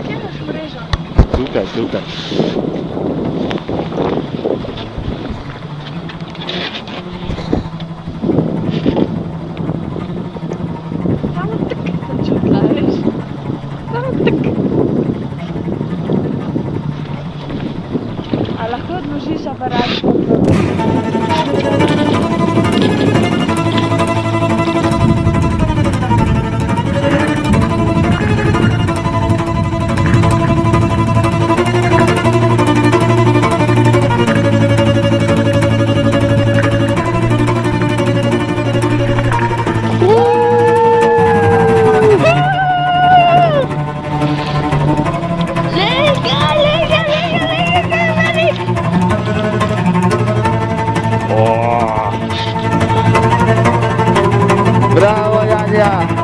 Kierusz mryżą. Tutaj, tutaj. Tam tak zaciągałeś. Tam tak. Ale chod musisz aparat O! Brawo, Jania!